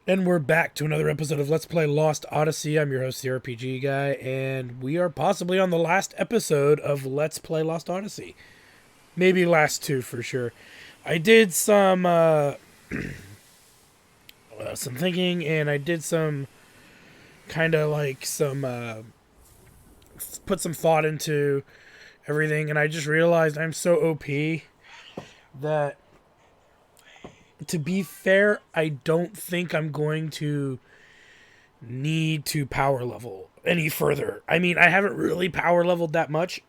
And we're back to another episode of Let's Play Lost Odyssey. I'm your host, the RPG Guy, and we are possibly on the last episode of Let's Play Lost Odyssey. Maybe last two for sure. I did some thinking, and I did some kind of like put some thought into everything, and I just realized I'm so OP that, to be fair, I don't think I'm going to need to power level any further. I mean, I haven't really power leveled that much,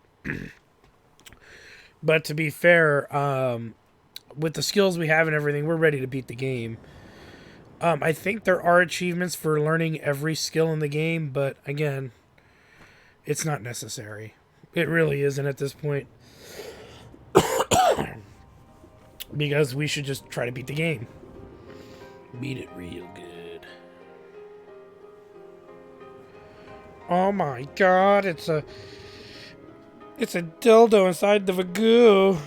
but to be fair, with the skills we have and everything, we're ready to beat the game. I think there are achievements for learning every skill in the game, but again, it's not necessary. It really isn't at this point. Because we should just try to beat the game. Beat it real good. Oh my god, it's a dildo inside the Vagoo.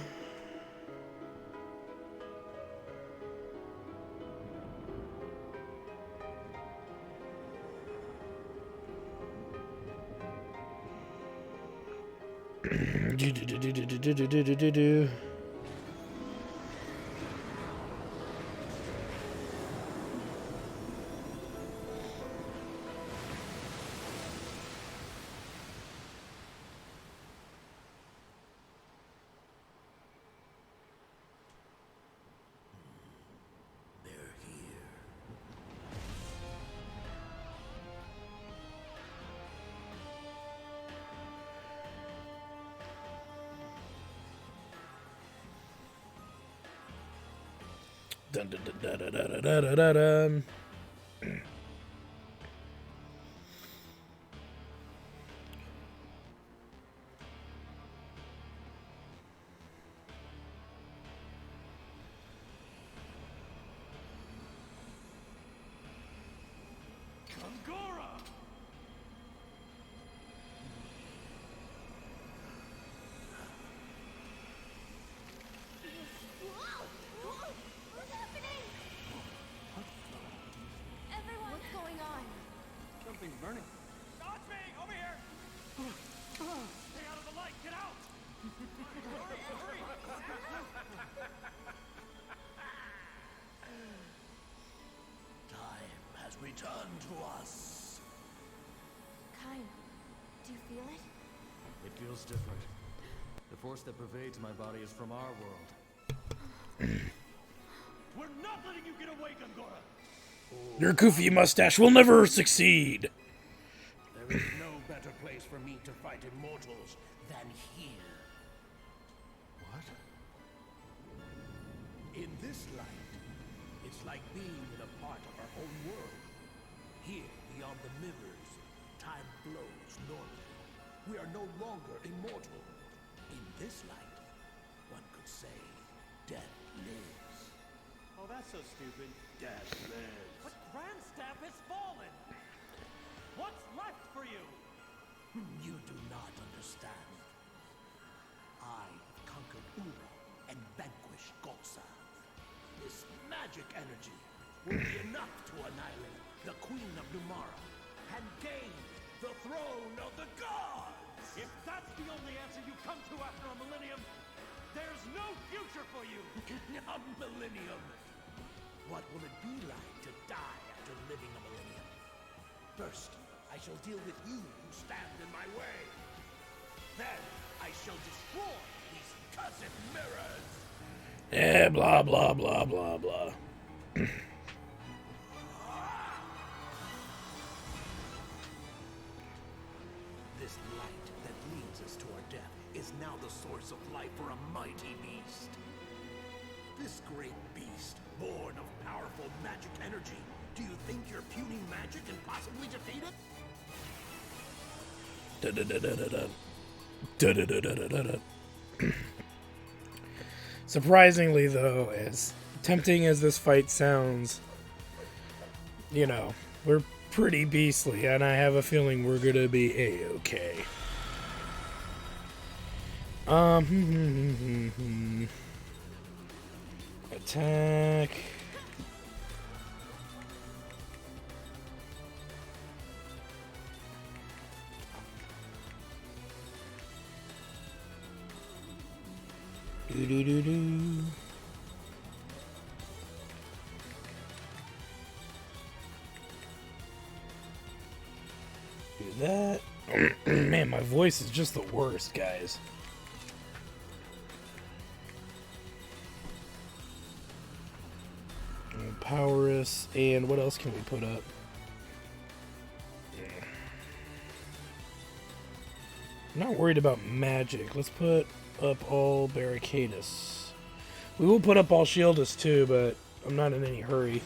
Dun, dun, dun, dun, dun, dun, dun, dun, dun. What's happening? Everyone, what's going on? Something's burning. Dodge me! Over here! Stay out of the light! Get out! Hurry! Hurry! Time has returned to us. Kine, do you feel it? It feels different. The force that pervades my body is from our world. We're not letting you get away, Gungora! Your goofy mustache will never succeed. There is no better place for me to fight immortals than here. What? In this light, it's like being in a part of our own world. Here, beyond the mirrors, time flows normally. We are no longer immortal. In this light, one could say, death lives. Oh, that's so stupid. Death lives. But Grandstaff has fallen! What's left for you? You do not understand. I have conquered Ura and vanquished Gotsa. This magic energy will be enough to annihilate the Queen of Numara and gain the throne of the gods! If that's the only answer you come to after a millennium, there's no future for you! A millennium! What will it be like to die after living a millennium? First, I shall deal with you who stand in my way. Then, I shall destroy these cursed mirrors! Yeah, blah, blah, blah, blah, blah. This light that leads us to our death is now the source of life for a mighty beast. This great beast, born of powerful magic energy, do you think your puny magic can possibly defeat it? Da-da-da-da-da-da. Da-da-da-da-da-da. Surprisingly, though, as tempting as this fight sounds, you know, we're pretty beastly, and I have a feeling we're gonna be A-okay. Attack. Do do do do. Do that. Man, my voice is just the worst, guys. Powerous, and what else can we put up? I'm not worried about magic. Let's put up all Barricadus. We will put up all Shieldus too, but I'm not in any hurry.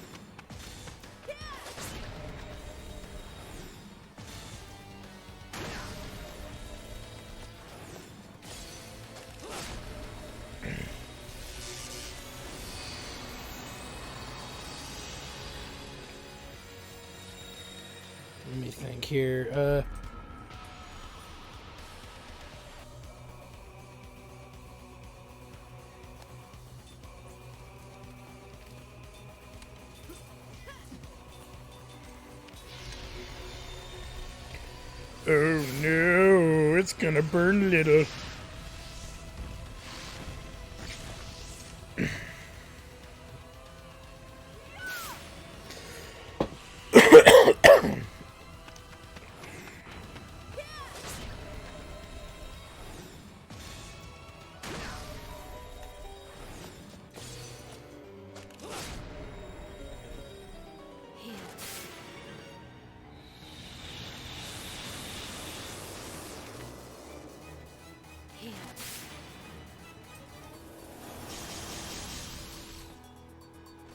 Let me think here. Oh no, it's gonna burn little.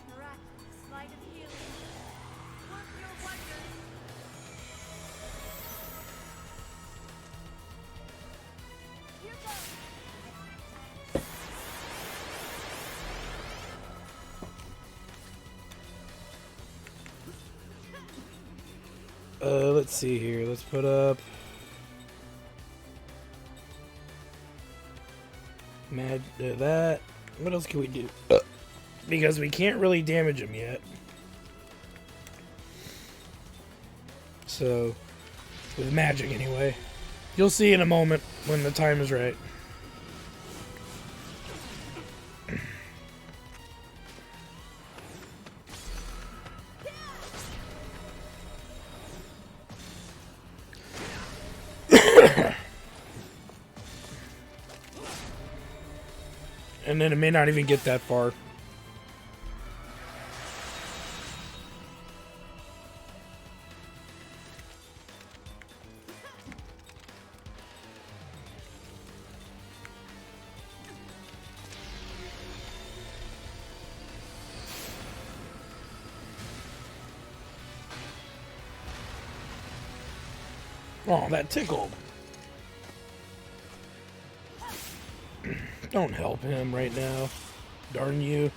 Miraculous light of healing. Work your wonders. Here goes. Let's see here. Let's put up that. What else can we do? Because we can't really damage him yet. So, with magic anyway. You'll see in a moment when the time is right. And then it may not even get that far. Oh, that tickled. Don't help him right now. Darn you.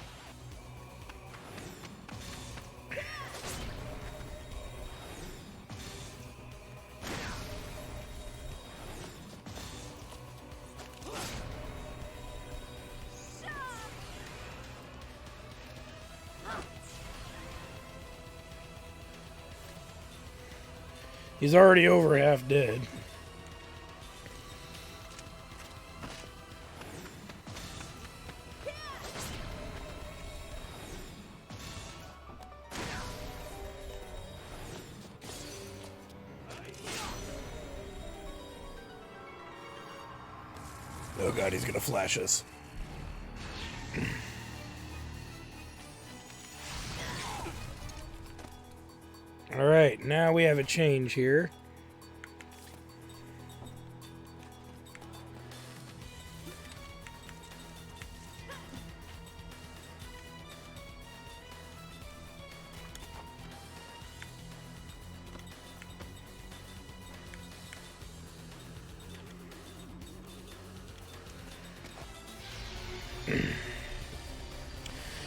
He's already over half dead. Oh god, he's gonna flash us. Alright, now we have a change here.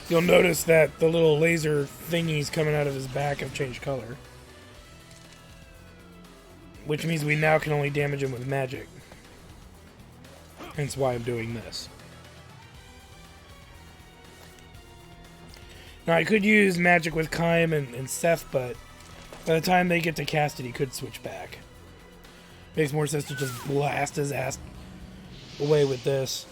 You'll notice that the little laser thingies coming out of his back have changed color. Which means we now can only damage him with magic. Hence why I'm doing this. Now I could use magic with Kaim and Seth, but by the time they get to cast it, he could switch back. Makes more sense to just blast his ass away with this.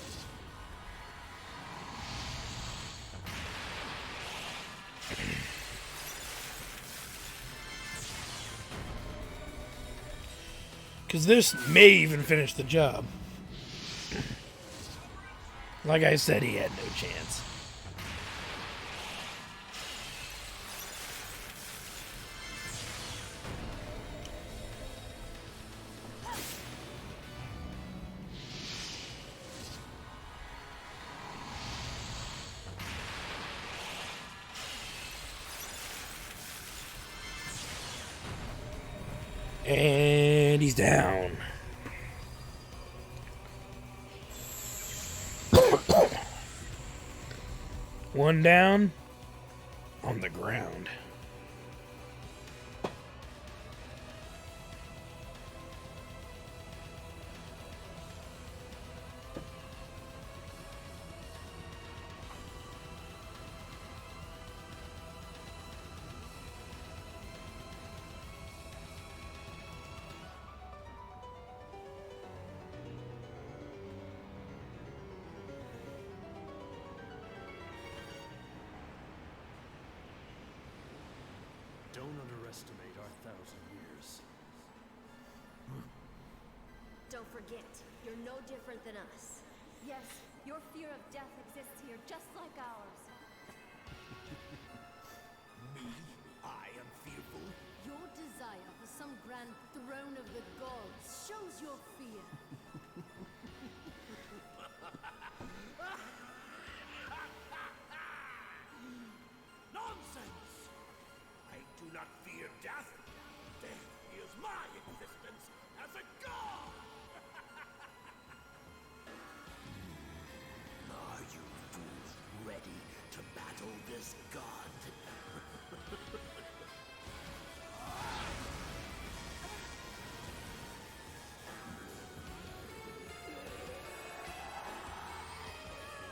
Because this may even finish the job. Like I said, he had no chance. And he's down. One down on the ground. Don't underestimate our 1,000 years. Don't forget, you're no different than us. Yes, your fear of death exists here just like ours. Me? I am fearful. Your desire for some grand throne of the gods shows your fear. Nonsense! I do not fear death. Death is my existence as a god! Are you fools ready to battle this god?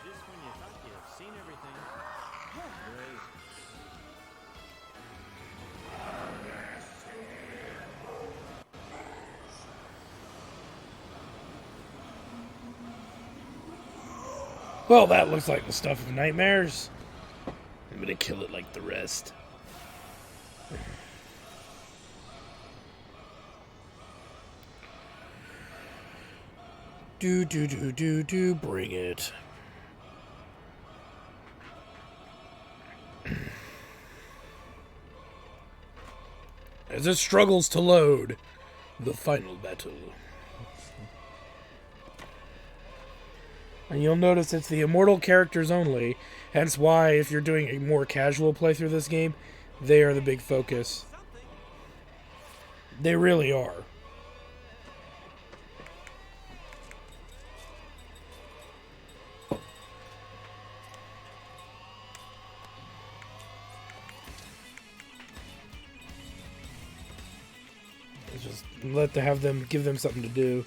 Just when you thought you've seen everything. Great. Well, that looks like the stuff of nightmares. I'm gonna kill it like the rest. Do, bring it. As it struggles to load, the final battle. And you'll notice it's the immortal characters only, hence why if you're doing a more casual playthrough of this game, they are the big focus. They really are. It's just give them something to do.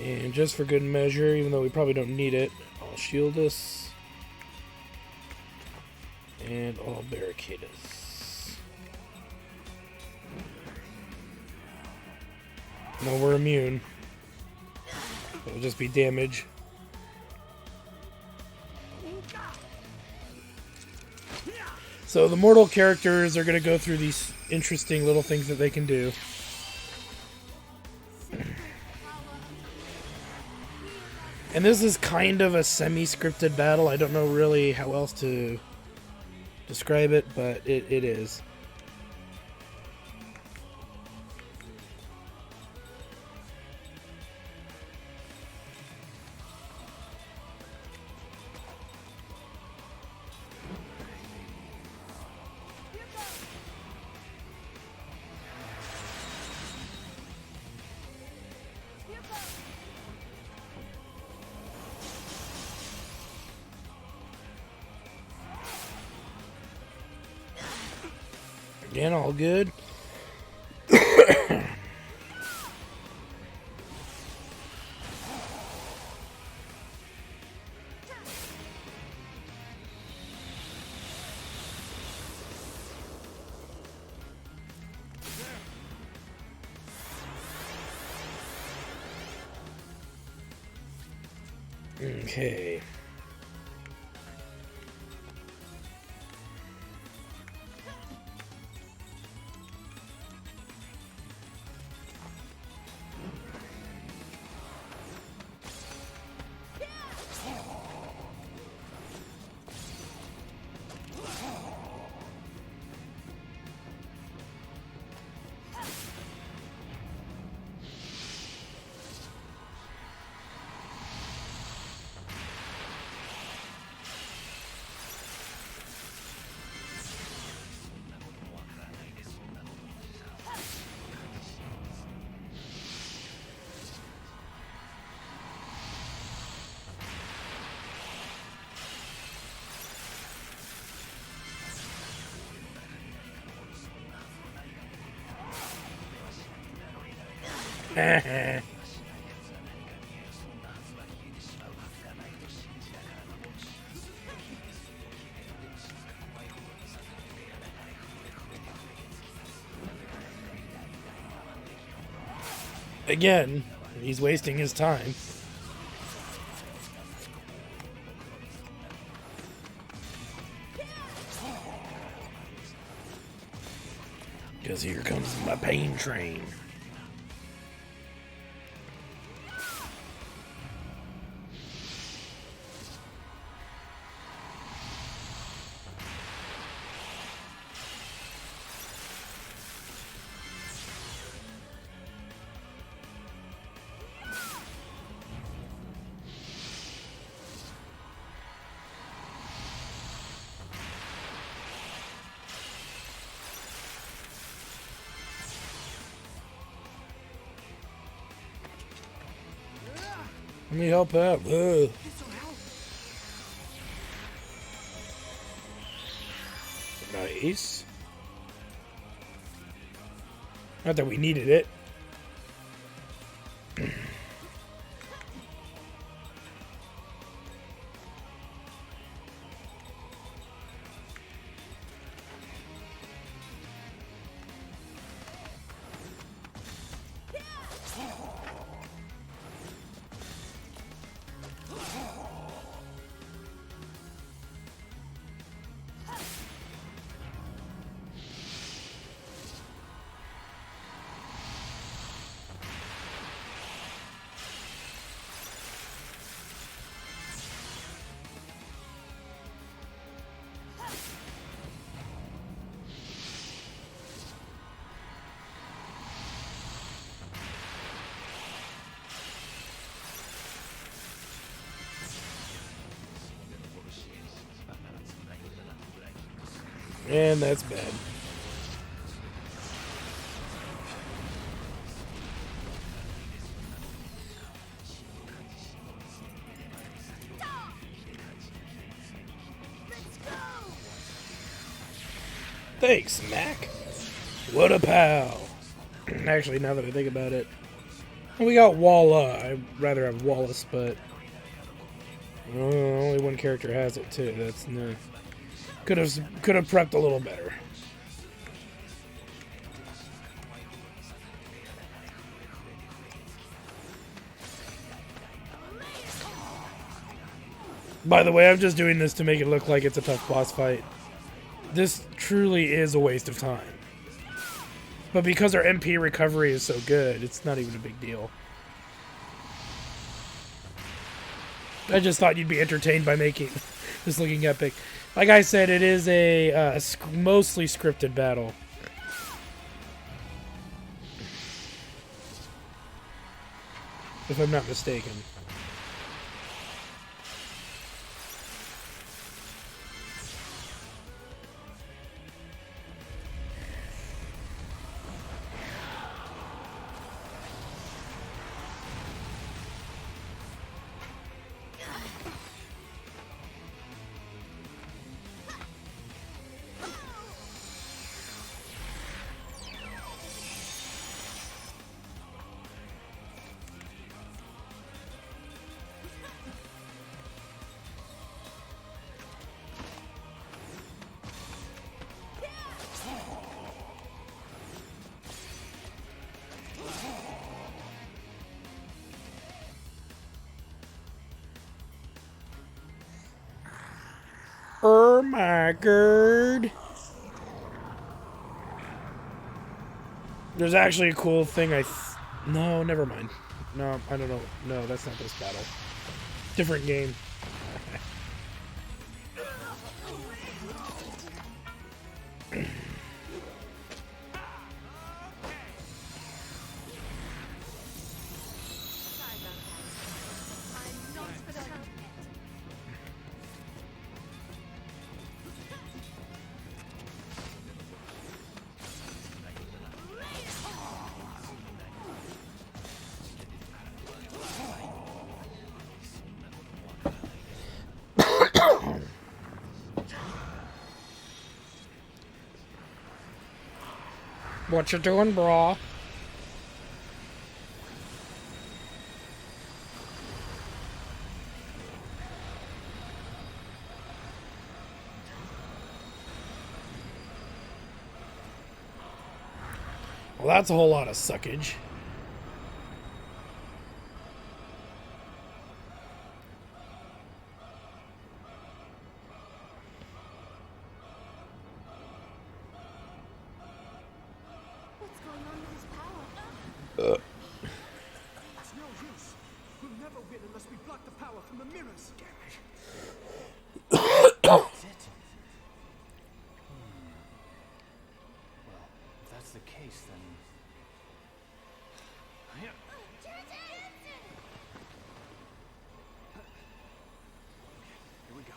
And just for good measure, even though we probably don't need it, I'll shield us. And I'll barricade us. No, we're immune. It'll just be damage. So the mortal characters are going to go through these interesting little things that they can do. And this is kind of a semi-scripted battle. I don't know really how else to describe it, but it is. Again, all good. Okay. Again, he's wasting his time. Because here comes my pain train. Let me help out. Ugh. Nice. Not that we needed it. And that's bad. Thanks, Mac. What a pal. Actually, now that I think about it, we got Walla. I'd rather have Wallace, but only one character has it too. That's no. Could have prepped a little better. By the way, I'm just doing this to make it look like it's a tough boss fight. This truly is a waste of time. But because our MP recovery is so good, it's not even a big deal. I just thought you'd be entertained by making this looking epic. Like I said, it is a mostly scripted battle. If I'm not mistaken. Oh my god. There's actually a cool thing no, never mind. No, I don't know. No, that's not this battle. Different game. I'm not for the count. What you doing, brah? Well, that's a whole lot of suckage. What's going on with his power? It's no use. We'll never win unless we block the power from the mirrors. That's it. Well, if that's the case, then... Here we go.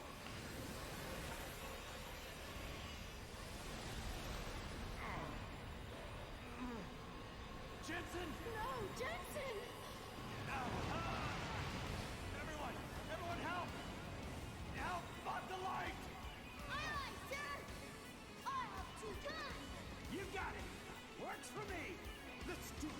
Jensen! No, Jensen! Everyone help! Help! Find the light! Aye, sir! I have two guns! You got it! Works for me! Let's do it!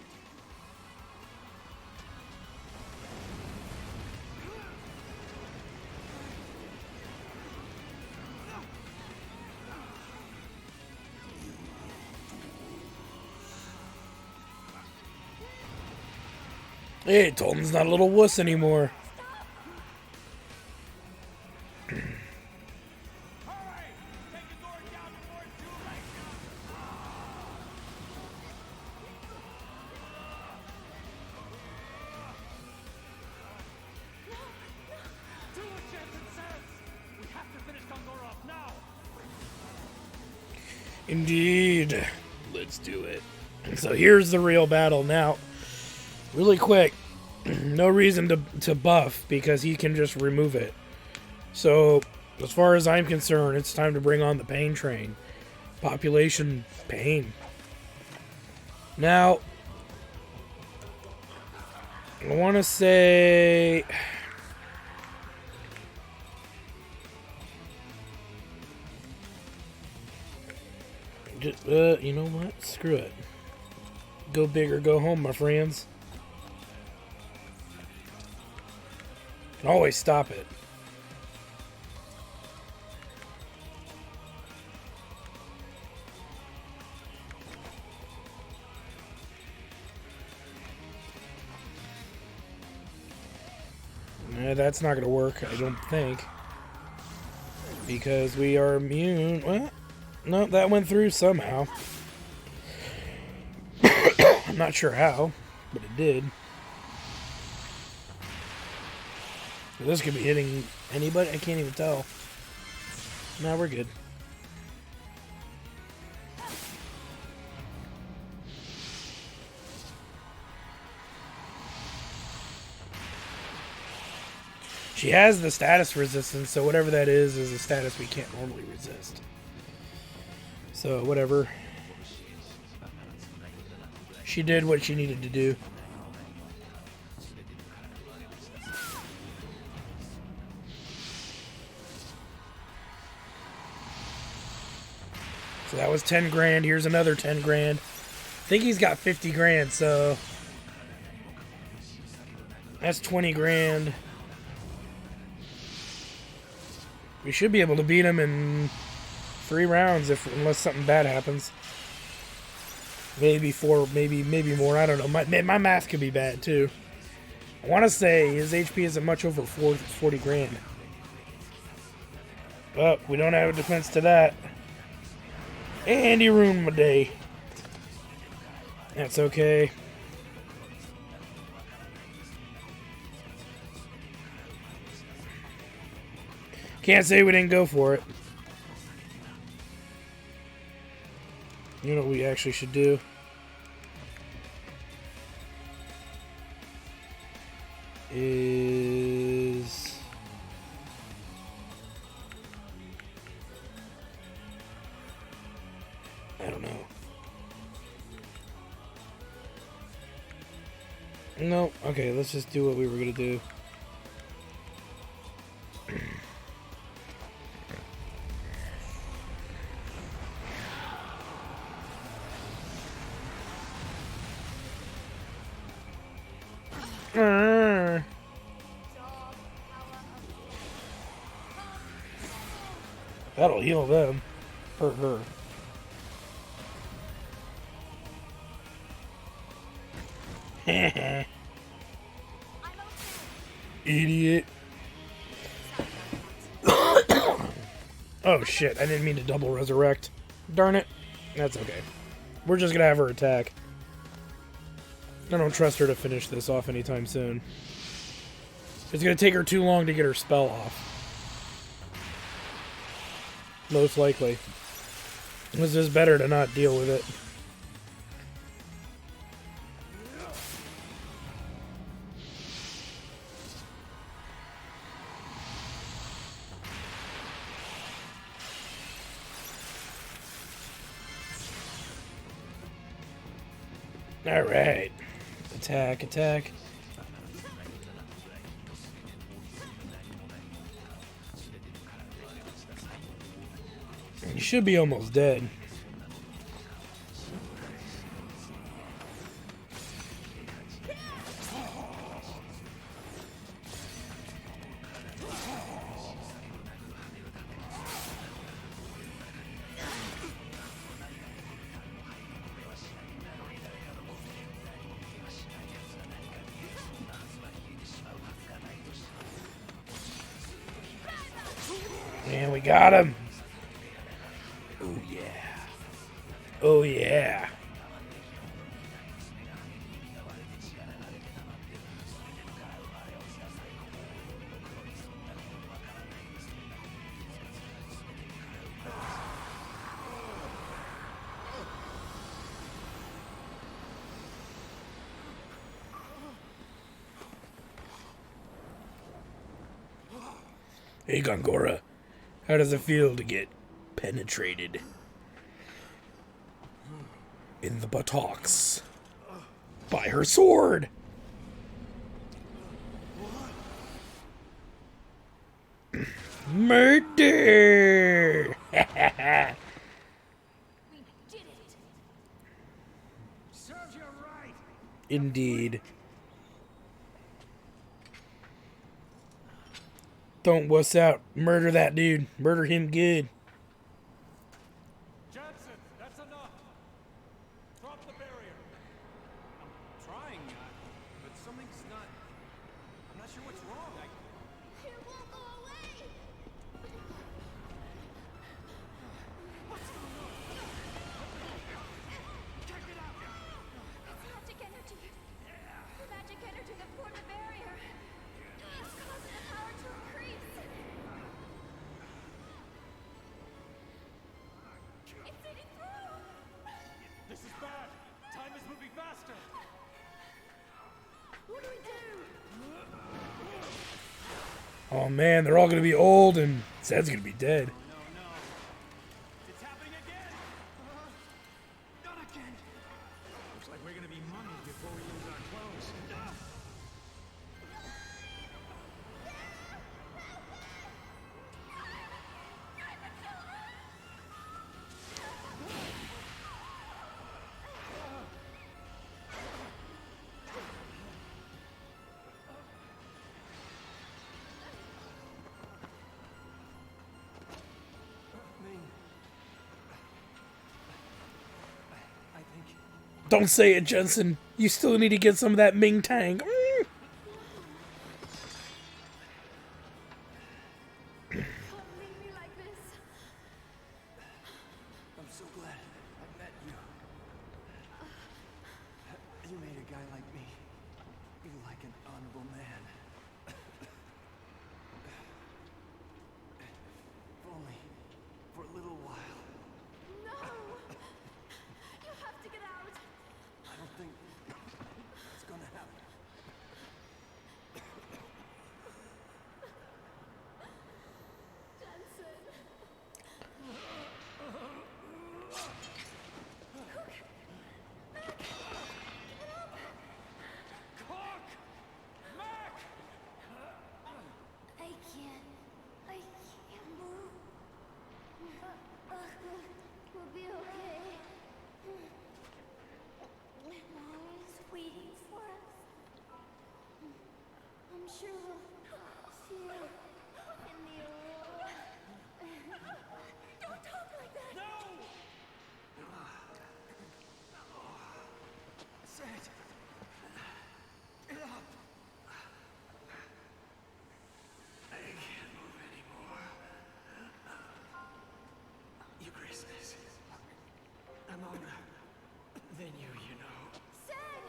Hey, Tolton's not a little wuss anymore. Hurry! Take the door down before it's too late! Do what Jensen says! We have to finish Kongor off now! Indeed. Let's do it. So here's the real battle now. Really quick. No reason to buff because he can just remove it. So as far as I'm concerned, it's time to bring on the pain train. Population pain. Now, I want to say... you know what? Screw it. Go big or go home, my friends. Can always stop it. That's not going to work, I don't think. Because we are immune. Well, no, that went through somehow. I'm not sure how, but it did. This could be hitting anybody. I can't even tell. No, we're good. She has the status resistance, so whatever that is a status we can't normally resist. So, whatever. She did what she needed to do. So that was 10 grand. Here's another 10 grand. I think he's got 50 grand, so that's 20 grand. We should be able to beat him in 3 rounds unless something bad happens. Maybe 4, maybe more. I don't know. My math could be bad too. I want to say his HP isn't much over 40 grand. Oh, we don't have a defense to that. And he ruined my day. That's okay. Can't say we didn't go for it. You know what we actually should do? Is... I don't know. No, okay, let's just do what we were gonna do. That'll heal them. Or her. Idiot. Oh shit, I didn't mean to double resurrect. Darn it. That's okay. We're just gonna have her attack. I don't trust her to finish this off anytime soon. It's gonna take her too long to get her spell off. Most likely. It's just better to not deal with it. Alright. Attack, attack. You should be almost dead. And we got him. Oh yeah. Oh yeah. Hey Gongora, how does it feel to get penetrated in the buttocks by her sword? Murder! We did it. Serves you right. Indeed. Don't wuss out. Murder that dude. Murder him good. Jensen, that's enough. Drop the barrier. I'm trying, but something's not. I'm not sure what's wrong. It won't go away. What's going on? Check it out. It's magic energy. The magic energy that formed the barrier. It's causing the power to increase. It's eating through. This is bad. Time is moving faster. What do we do? Oh man, they're all gonna be old and Zed's gonna be dead. No. It's happening again. Not again. Looks like we're gonna be mummies before we lose our clothes. I think Don't say it, Jensen. You still need to get some of that Ming Tang. Don't leave me like this. guy like me be like an honorable man. If only for a little while. No! You have to get out! I don't think that's gonna happen. Jensen! Cook! Mac! I can't move. We'll be okay. Mommy's waiting for us. I'm sure we'll see you in the world. Don't talk like that! No! Sid! Get up! I can't move anymore. Your Graceness, I'm older than you know. Sid!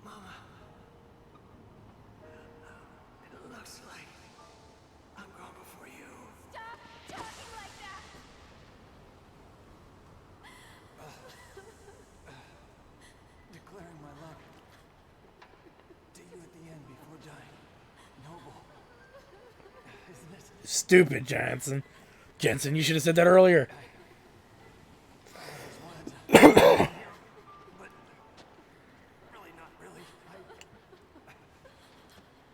Mama, it looks like I'm gone before you. Stop talking like that! Declaring my love to you at the end before dying. Noble. Isn't it? Stupid, Jensen. Jensen, you should have said that earlier. But really not really.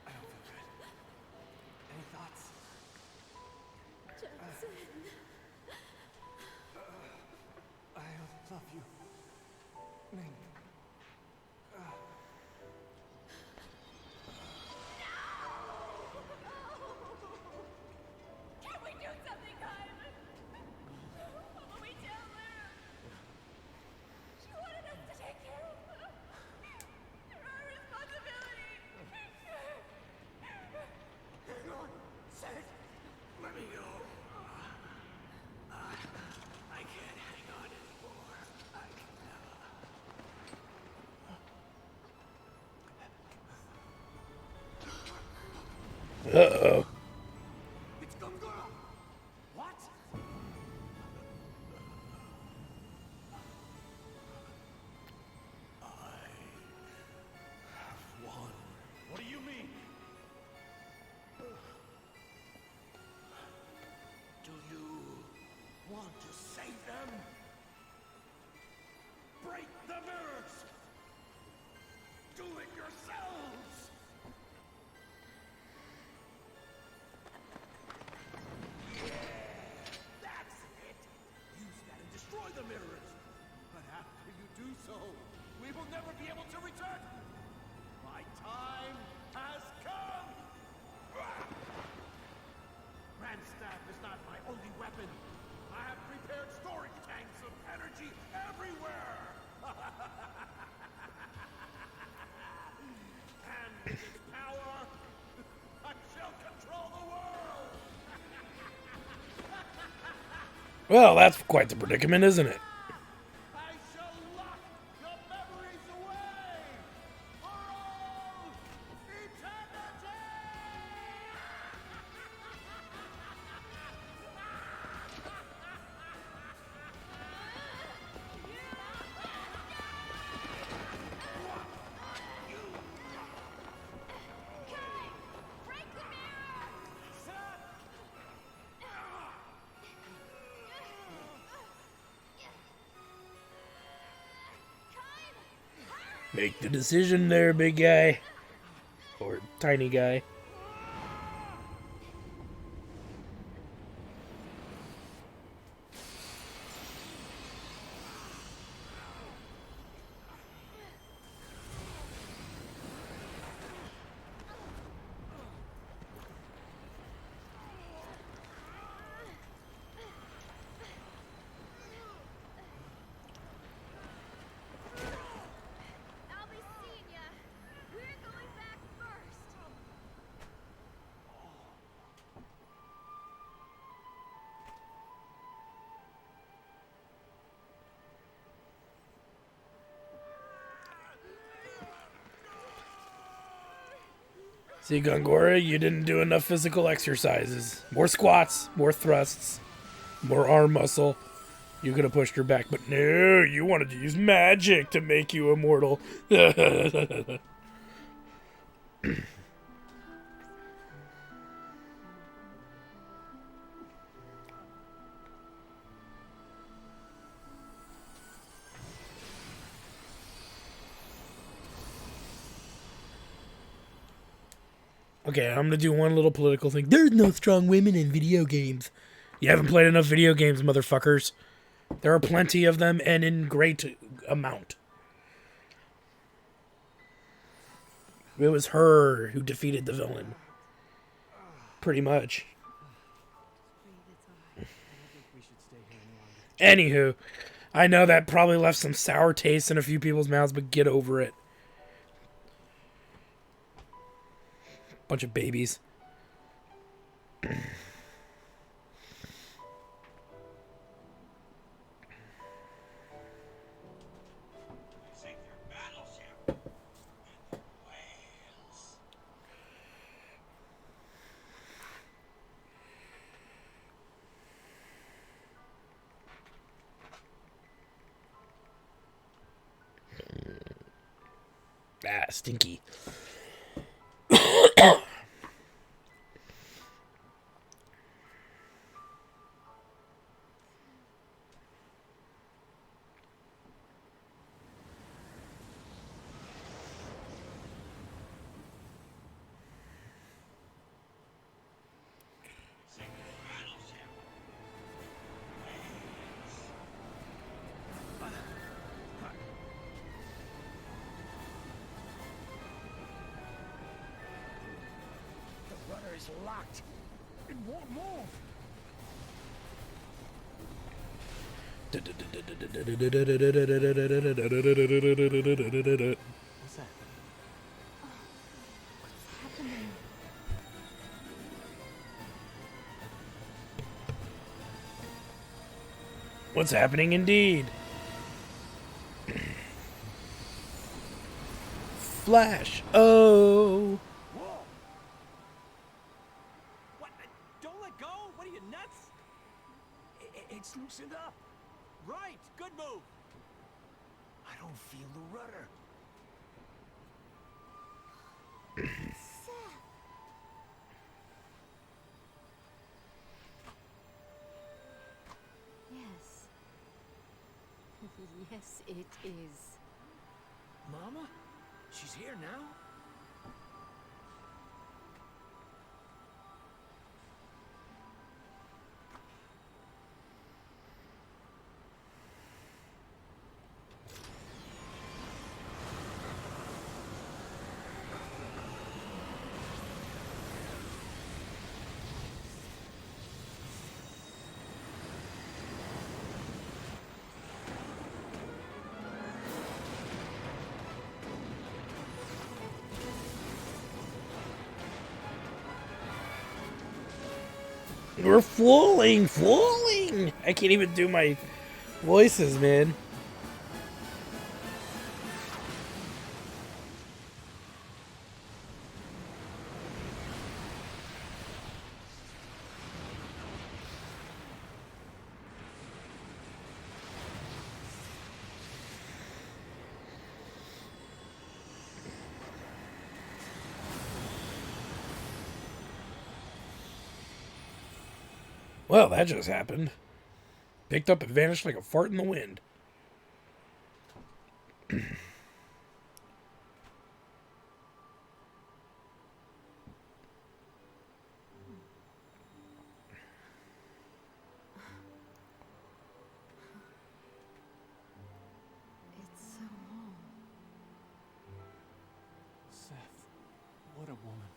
I don't feel good. Any thoughts? Jensen. I love you. Ming. Can we do something, Kyler? What will we tell her? She wanted us to take care of her. You're our responsibility. Hang on, Sid. Let me go. I can't hang on anymore. I can never. Uh-oh. It's Gungura! What? One. What do you mean? Do you want to save them? Break the mirrors! Do it yourselves! That's it! Use that and destroy the mirrors! But after you do so, we will never be able to return. My time has come! Grand Staff is not my only weapon. I have prepared storage tanks of energy everywhere! And with its power, I shall control the world! Well, that's quite the predicament, isn't it? I shall lock your memories away for all eternity! Break the mirror! Make the decision there, big guy. Or tiny guy. I'll be seeing ya. We're going back first. See, Gongora, you didn't do enough physical exercises. More squats, more thrusts, more arm muscle. You could have pushed her back, but no, you wanted to use magic to make you immortal. Okay, I'm gonna do one little political thing. There's no strong women in video games. You haven't played enough video games, motherfuckers. There are plenty of them and in great amount. It was her who defeated the villain. Pretty much. Anywho, I know that probably left some sour taste in a few people's mouths, but get over it. Bunch of babies. Ah, stinky. The rudder is locked. It won't move. What's that? What's happening indeed? Flash. Oh. Whoa! What? Don't let go? What are you, nuts? It's loosened up. Right, good move. I don't feel the rudder. Yes. Yes, it is. Mama? She's here now? We're falling. I can't even do my voices, man. Well, that just happened. Picked up and vanished like a fart in the wind. It's so warm. Seth, what a woman.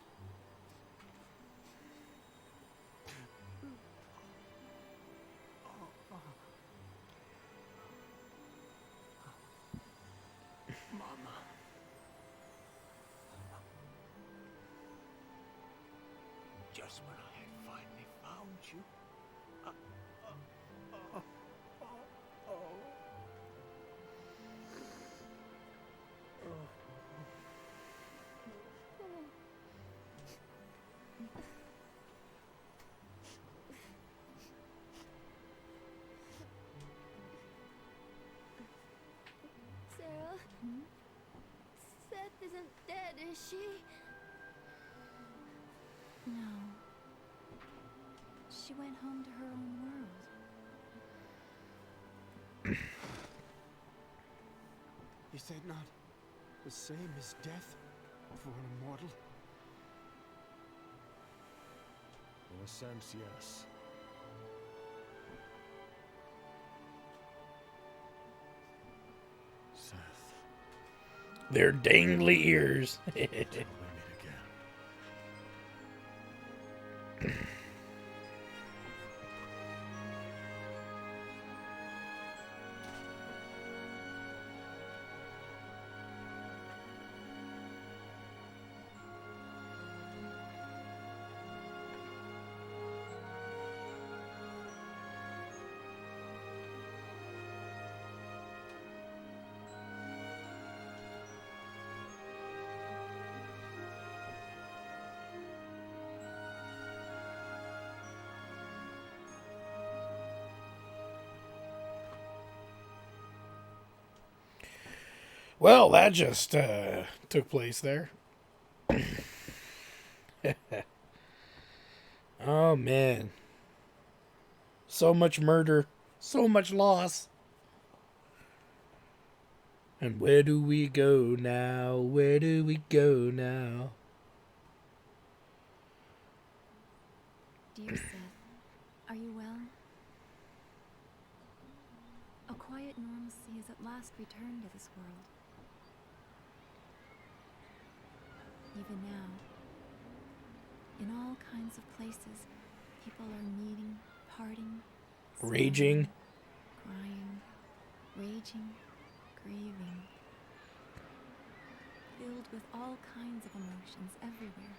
Mama. Just when I had finally found you. isn't dead, is she? No. She went home to her own world. Is that not the same as death for an immortal? In a sense, yes. Seth, Their dangly ears. till we meet again. Well, that just took place there. Oh, man. So much murder. So much loss. And where do we go now? Where do we go now? Dear Seth, are you well? A quiet normalcy has at last returned to this world. Even now, in all kinds of places, people are meeting, parting, Raging. crying, raging, grieving, filled with all kinds of emotions everywhere.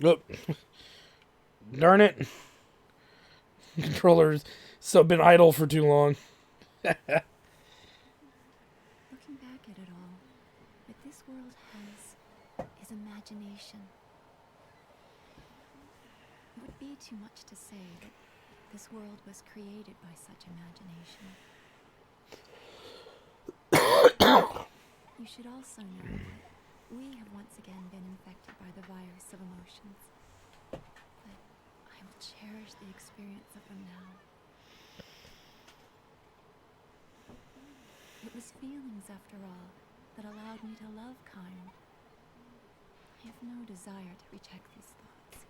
Oh, darn it. Controller's been idle for too long. Looking back at it all, what this world has is imagination. It would be too much to say that this world was created by such imagination. You should also know that we have once again been infected by the virus of emotions. But I will cherish the experience of them now. It was feelings, after all, that allowed me to love Kyle. I have no desire to reject these thoughts.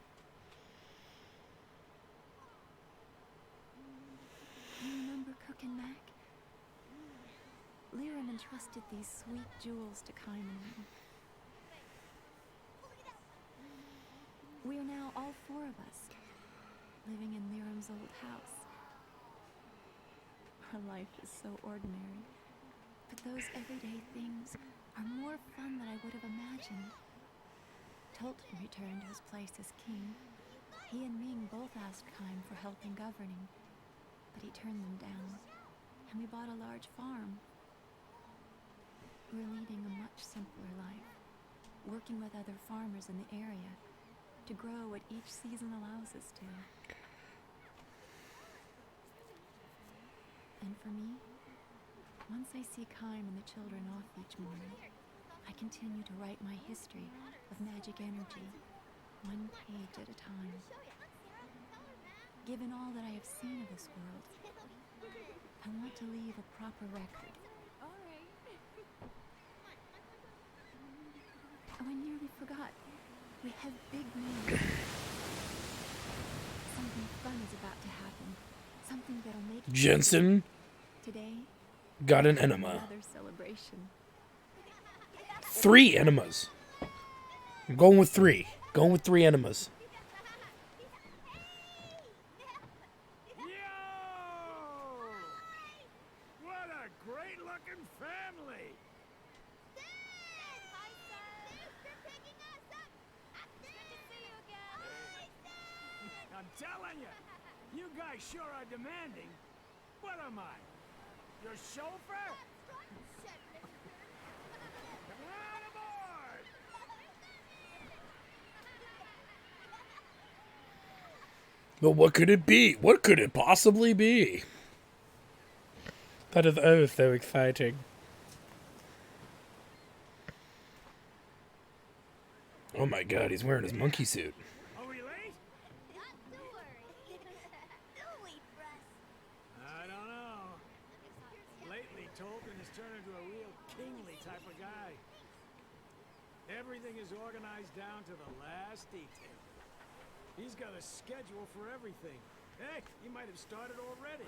You remember Cook and Mac? Liram entrusted these sweet jewels to Kyle and me. We are now all four of us, living in Liram's old house. Our life is so ordinary, but those everyday things are more fun than I would have imagined. Tolton returned to his place as king. He and Ming both asked Kime for help in governing, but he turned them down, and we bought a large farm. We're leading a much simpler life, working with other farmers in the area to grow what each season allows us to. And for me, once I see Kime and the children off each morning, I continue to write my history of magic energy, one page at a time. Given all that I have seen of this world, I want to leave a proper record. Oh, I nearly forgot. We have big news. Something fun is about to happen. Something that'll make Jensen today got an enema. another celebration. 3 enemas. I'm going with 3. Going with 3 enemas. Yo! What a great-looking family! Hi, sir. Thanks for picking us up. Good to see you again. I'm telling you, you guys sure are demanding. What am I? Your chauffeur? But what could it be? What could it possibly be? That is oh so exciting. Oh my god, he's wearing his monkey suit. Are we late? Not to worry. They'll wait for us. I don't know. Lately, Tolkien has turned into a real kingly type of guy. Everything is organized down to the last detail. He's got a schedule for everything. Heck, he might have started already.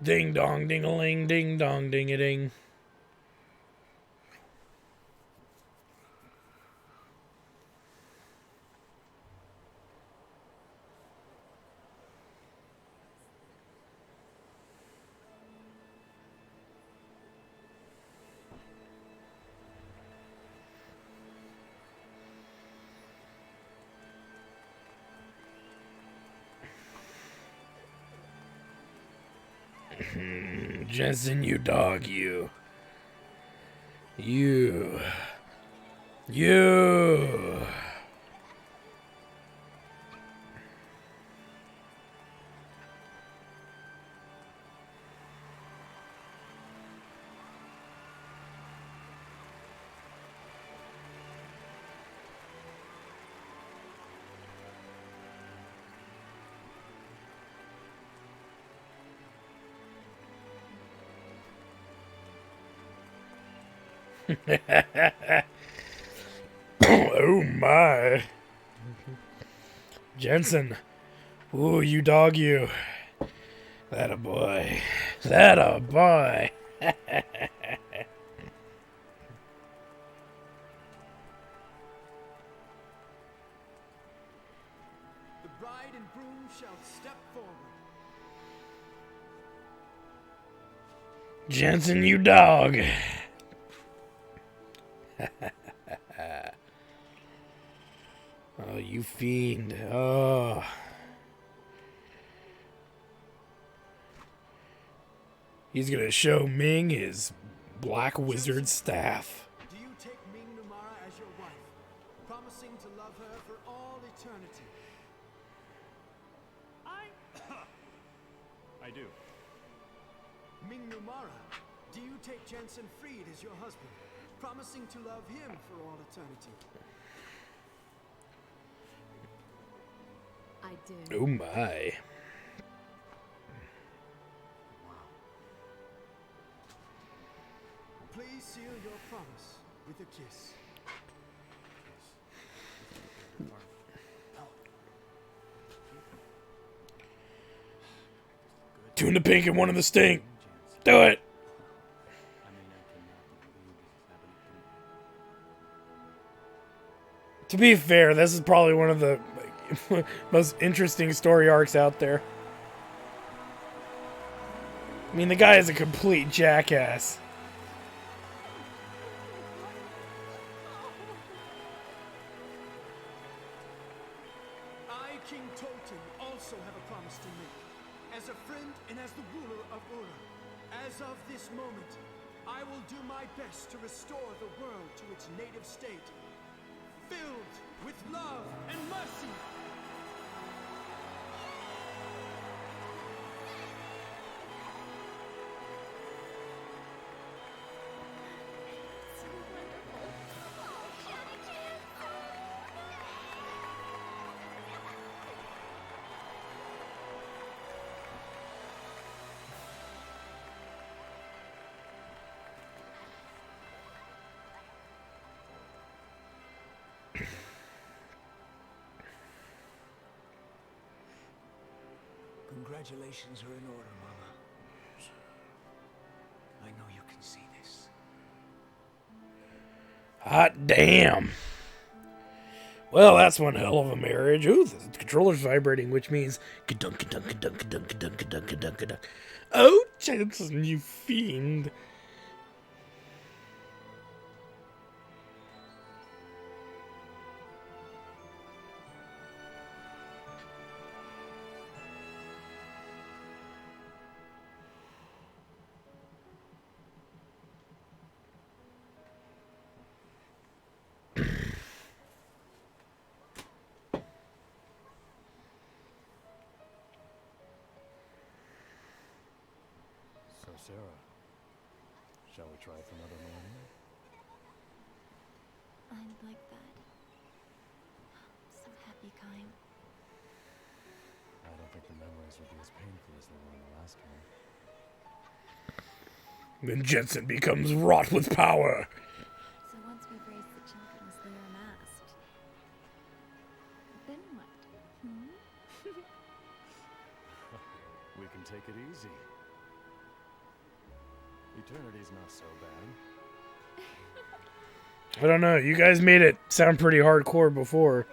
Ding dong ding a ling, ding dong ding a ding. Jensen, you dog, you. You. Oh my. Jensen. Ooh, you dog, you. That a boy. That a boy. The bride and groom shall step forward. Jensen, you dog. Oh, you fiend. Oh. He's gonna show Ming his black wizard staff. Do you take Ming Numara as your wife, promising to love her for all eternity? I do. Ming Numara, do you take Jensen Freed as your husband, promising to love him for all eternity? I do. Oh my. Please seal your promise with a kiss. Two in the pink and one in the stink. Do it. To be fair, this is probably one of the most interesting story arcs out there. I mean, the guy is a complete jackass. I, King Tolkien, also have a promise to make. As a friend and as the ruler of Ura, as of this moment, I will do my best to restore the world to its native state, filled with love and mercy. So wonderful. Oh, Congratulations are in order, Mama. I know you can see this. Hot damn. Well, that's one hell of a marriage. Ooh, the controller's vibrating, which means ka-dunk, ka-dunk, ka-dunk, ka-dunk, ka-dunk, ka-dunk, ka-dunk, ka-dunk. Oh, Jensen, you fiend. era. Shall we try for another millennium? I'd like that. So happy, Kai. I don't think the memories would be as painful as they were in the last one. Then Jensen becomes wrought with power. So once we've raised the children as they are masked, then what? We can take it easy. Eternity's not so bad. I don't know. You guys made it sound pretty hardcore before.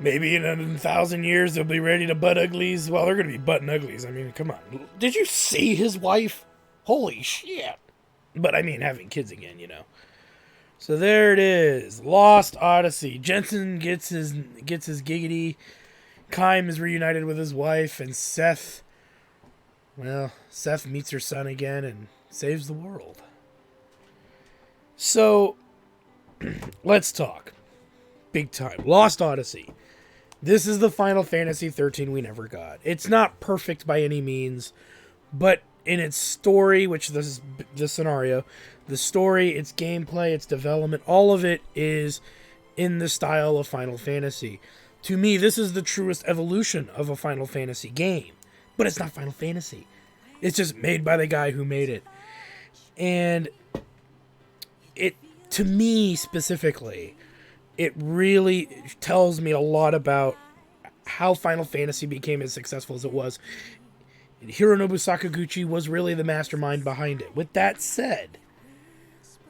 Maybe in 1,000 years they'll be ready to butt uglies. Well, they're going to be butting uglies. I mean, come on. Did you see his wife? Holy shit. But I mean, having kids again, you know. So there it is. Lost Odyssey. Jensen gets his giggity. Kym is reunited with his wife. And Seth meets her son again and saves the world. So, let's talk. Big time. Lost Odyssey. This is the Final Fantasy 13 we never got. It's not perfect by any means, but in its story, which this is the scenario, the story, its gameplay, its development, all of it is in the style of Final Fantasy. To me, this is the truest evolution of a Final Fantasy game, but it's not Final Fantasy. It's just made by the guy who made it. And it, to me specifically, it really tells me a lot about how Final Fantasy became as successful as it was. Hironobu Sakaguchi was really the mastermind behind it. With that said,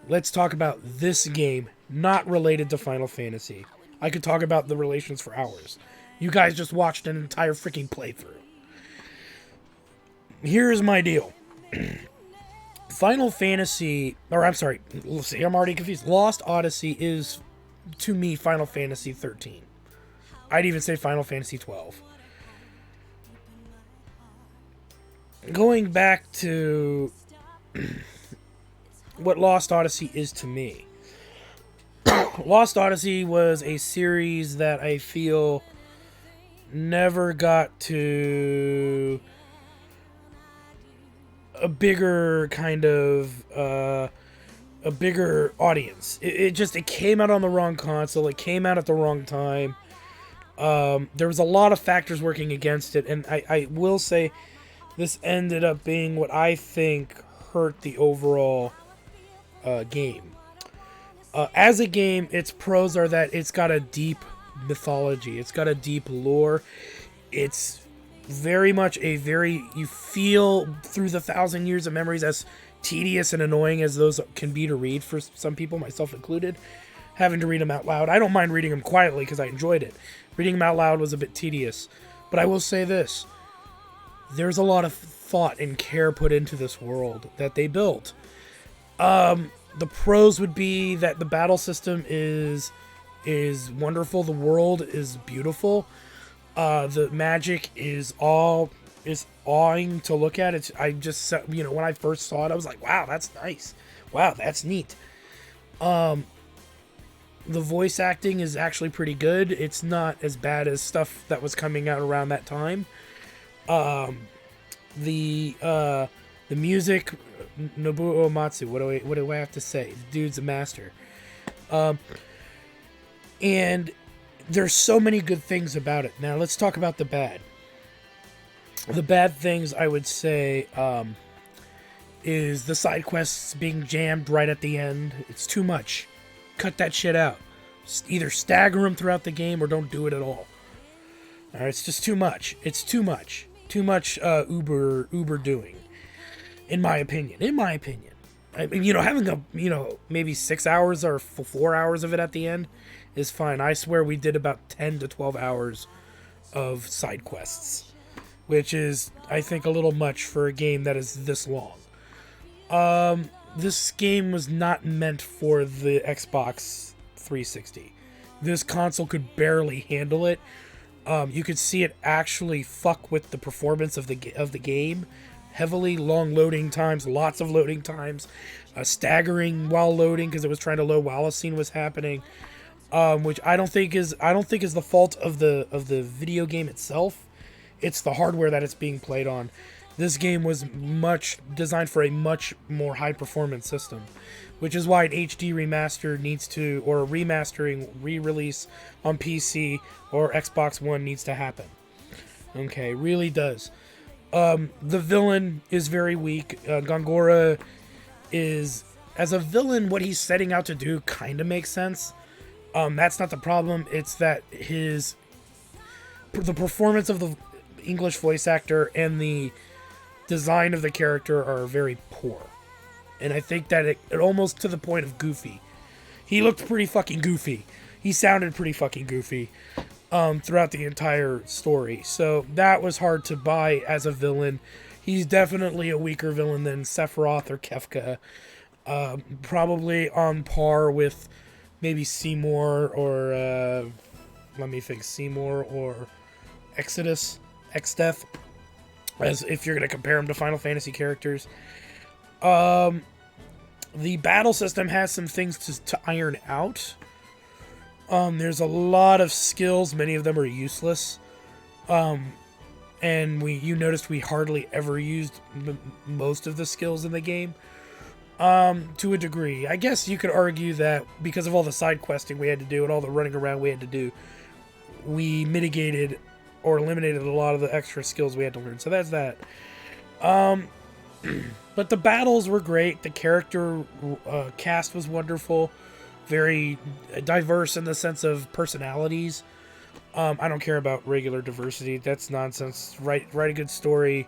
let's talk about this game, not related to Final Fantasy. I could talk about the relations for hours. You guys just watched an entire freaking playthrough. Here's my deal. Final Fantasy, or I'm sorry, let's see, I'm already confused. Lost Odyssey is, to me, Final Fantasy 13. I'd even say Final Fantasy 12. Going back to what Lost Odyssey is to me. Lost Odyssey was a series that I feel never got to a bigger kind of a bigger audience. It came out on the wrong console. It came out at the wrong time. There was a lot of factors working against it, and I will say this ended up being what I think hurt the overall game. As a game, its pros are that it's got a deep mythology. It's got a deep lore. It's very much you feel through the 1,000 years of memories, as tedious and annoying as those can be to read for some people, myself included, having to read them out loud. I don't mind reading them quietly because I enjoyed it. Reading them out loud was a bit tedious. But I will say this. There's a lot of thought and care put into this world that they built. The pros would be that the battle system is wonderful. The world is beautiful. The magic is awing to look at. When I first saw it, I was like, wow, that's nice. Wow, that's neat. The voice acting is actually pretty good. It's not as bad as stuff that was coming out around that time. The music, Nobuo Uematsu, what do I have to say? The dude's a master. And there's so many good things about it. Now let's talk about the bad. The bad things, I would say, is the side quests being jammed right at the end. It's too much. Cut that shit out. Either stagger them throughout the game or don't do it at all. Alright, it's just too much. It's too much. Too much Uber doing. In my opinion. I mean, having maybe 6 hours or 4 hours of it at the end is fine. I swear we did about 10 to 12 hours of side quests, which is, I think, a little much for a game that is this long. This game was not meant for the Xbox 360. This console could barely handle it. You could see it actually fuck with the performance of the game. Heavily long loading times, lots of loading times, staggering while loading because it was trying to load while a scene was happening, which I don't think is the fault of the video game itself. It's the hardware that it's being played on. This game was designed for a much more high performance system, which is why an HD remaster needs to, or a remastering re-release on PC or Xbox One needs to happen. Okay, really does. The villain is very weak. Gongora is, as a villain, what he's setting out to do kind of makes sense. That's not the problem. It's that the performance of the English voice actor and the design of the character are very poor. And I think that it almost to the point of goofy. He looked pretty fucking goofy. He sounded pretty fucking goofy throughout the entire story. So that was hard to buy as a villain. He's definitely a weaker villain than Sephiroth or Kefka. Probably on par with maybe Seymour or... let me think. Seymour or Exdeath. As if you're going to compare him to Final Fantasy characters. The battle system has some things to iron out. There's a lot of skills. Many of them are useless. And you noticed we hardly ever used most of the skills in the game. To a degree. I guess you could argue that because of all the side questing we had to do and all the running around we had to do, we mitigated or eliminated a lot of the extra skills we had to learn. So that's that. But the battles were great. The character cast was wonderful. Very diverse in the sense of personalities. I don't care about regular diversity. That's nonsense. Write a good story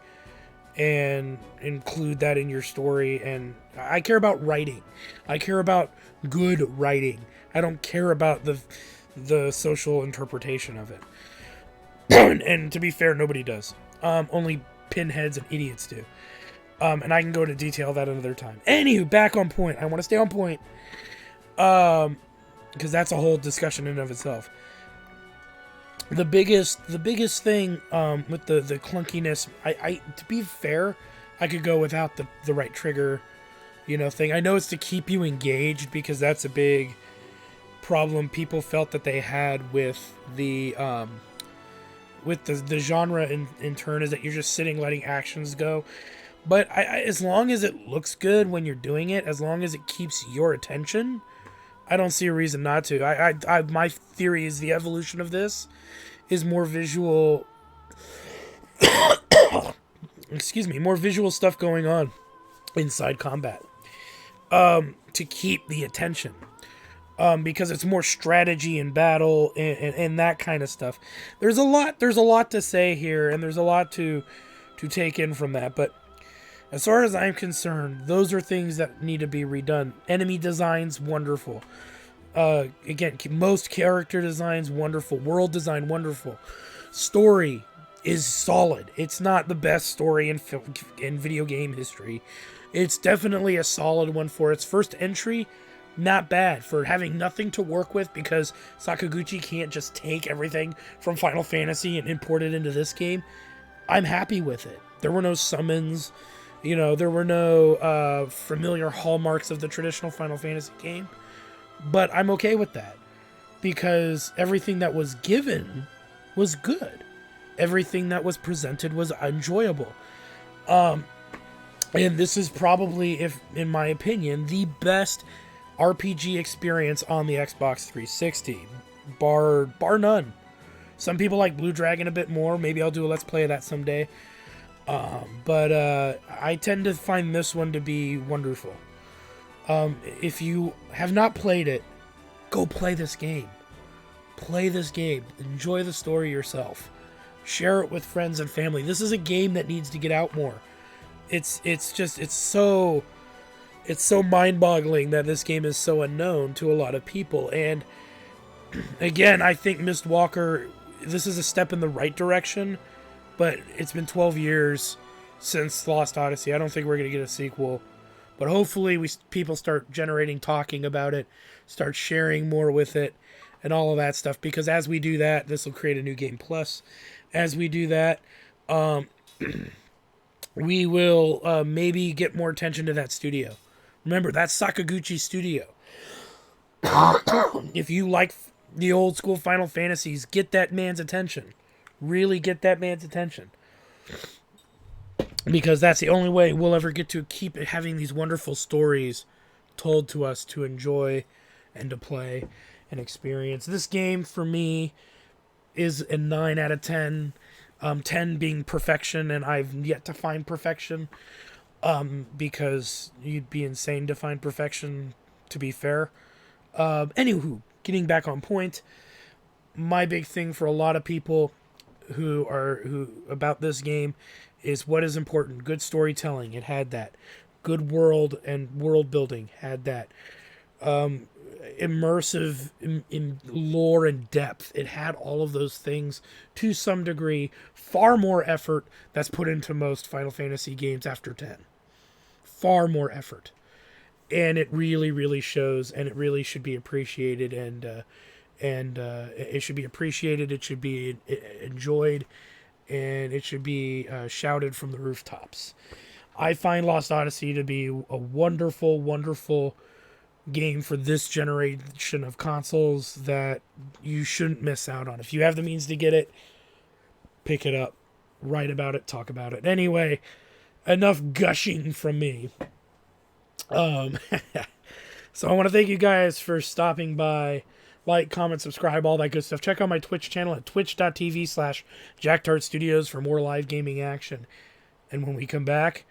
and include that in your story. And I care about writing. I care about good writing. I don't care about the social interpretation of it. And to be fair, nobody does. Only pinheads and idiots do. And I can go into detail that another time. Anywho, back on point. I want to stay on point. Because that's a whole discussion in and of itself. The biggest thing with the clunkiness, I to be fair, I could go without the right trigger, thing. I know it's to keep you engaged because that's a big problem people felt that they had with the genre in turn, is that you're just sitting letting actions go. But as long as it looks good when you're doing it, as long as it keeps your attention, I don't see a reason not to. My theory is the evolution of this is more visual. Excuse me, more visual stuff going on inside combat to keep the attention. Because it's more strategy and battle and that kind of stuff. There's a lot to say here, and there's a lot to take in from that. But as far as I'm concerned, those are things that need to be redone. Enemy designs, wonderful. Again, most character designs, wonderful. World design, wonderful. Story is solid. It's not the best story in video game history. It's definitely a solid one for its first entry. Not bad for having nothing to work with, because Sakaguchi can't just take everything from Final Fantasy and import it into this game. I'm happy with it. There were no summons. There were no familiar hallmarks of the traditional Final Fantasy game. But I'm okay with that, because everything that was given was good. Everything that was presented was enjoyable. And this is probably, in my opinion, the best RPG experience on the Xbox 360, bar none. Some people like Blue Dragon a bit more. Maybe I'll do a Let's Play of that someday. But I tend to find this one to be wonderful. If you have not played it, go play this game. Play this game. Enjoy the story yourself. Share it with friends and family. This is a game that needs to get out more. It's so mind-boggling that this game is so unknown to a lot of people. And again, I think Mistwalker, this is a step in the right direction, but it's been 12 years since Lost Odyssey. I don't think we're going to get a sequel, but hopefully people start talking about it, start sharing more with it, and all of that stuff. Because as we do that, this will create a new game plus. As we do that, we will maybe get more attention to that studio. Remember, that's Sakaguchi's studio. If you like the old school Final Fantasies, get that man's attention. Really get that man's attention. Because that's the only way we'll ever get to keep having these wonderful stories told to us to enjoy and to play and experience. This game, for me, is a 9 out of 10. 10 being perfection, and I've yet to find perfection. Because you'd be insane to find perfection, to be fair. Anywho, getting back on point, my big thing for a lot of people who about this game is what is important. Good storytelling, it had that. Good world and world building, had that. Immersive in lore and depth, it had all of those things to some degree. Far more effort that's put into most Final Fantasy games after 10. Far more effort. And it really, really shows, and it really should be appreciated, and it should be appreciated, it should be enjoyed, and it should be shouted from the rooftops. I find Lost Odyssey to be a wonderful, wonderful game for this generation of consoles that you shouldn't miss out on. If you have the means to get it, pick it up, write about it, talk about it. Anyway, enough gushing from me. So I want to thank you guys for stopping by. Like, comment, subscribe, all that good stuff. Check out my Twitch channel at twitch.tv/JackTartStudios for more live gaming action. And when we come back,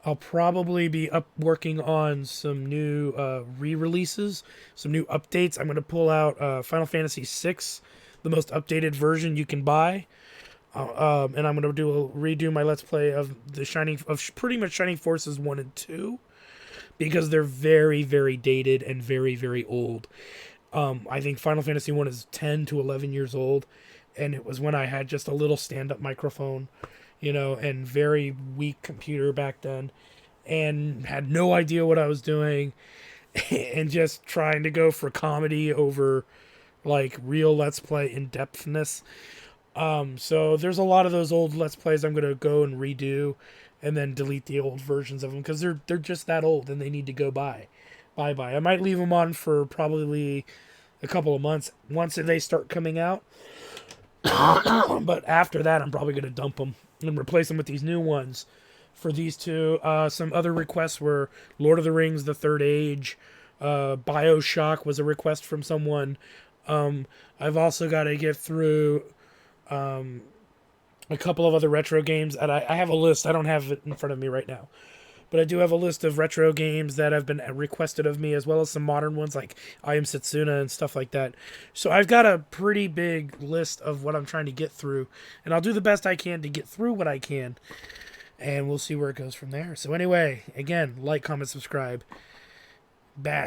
I'll probably be working on some new re-releases, some new updates. I'm going to pull out Final Fantasy VI, the most updated version you can buy. And I'm going to redo my Let's Play of pretty much Shining Forces 1 and 2. Because they're very, very dated and very, very old. I think Final Fantasy 1 is 10 to 11 years old, and it was when I had just a little stand-up microphone, and very weak computer back then, and had no idea what I was doing, and just trying to go for comedy over, like, real Let's Play in-depthness. So there's a lot of those old Let's Plays I'm going to go and redo, and then delete the old versions of them, because they're just that old, and they need to go bye. I might leave them on for probably a couple of months once they start coming out. But after that, I'm probably going to dump them and replace them with these new ones. For these two, some other requests were Lord of the Rings, The Third Age, BioShock was a request from someone. I've also got to get through a couple of other retro games. And I have a list. I don't have it in front of me right now. But I do have a list of retro games that have been requested of me, as well as some modern ones like I Am Setsuna and stuff like that. So I've got a pretty big list of what I'm trying to get through. And I'll do the best I can to get through what I can. And we'll see where it goes from there. So anyway, again, like, comment, subscribe.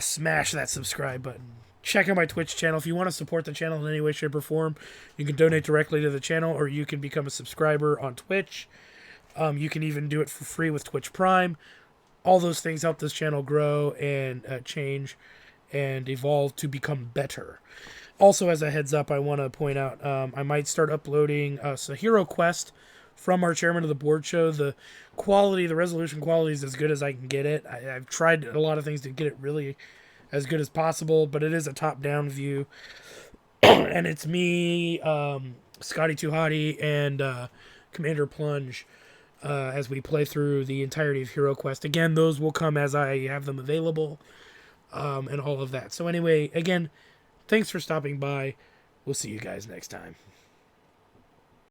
Smash that subscribe button. Check out my Twitch channel. If you want to support the channel in any way, shape, or form, you can donate directly to the channel, or you can become a subscriber on Twitch. You can even do it for free with Twitch Prime. All those things help this channel grow and change and evolve to become better. Also, as a heads up, I want to point out I might start uploading a Hero Quest from our chairman of the board show. The resolution quality is as good as I can get it. I've tried a lot of things to get it really as good as possible, but it is a top-down view. And it's me, Scotty Too Hottie, and Commander Plunge as we play through the entirety of Hero Quest. Again, those will come as I have them available, and all of that. So anyway, again, thanks for stopping by. We'll see you guys next time.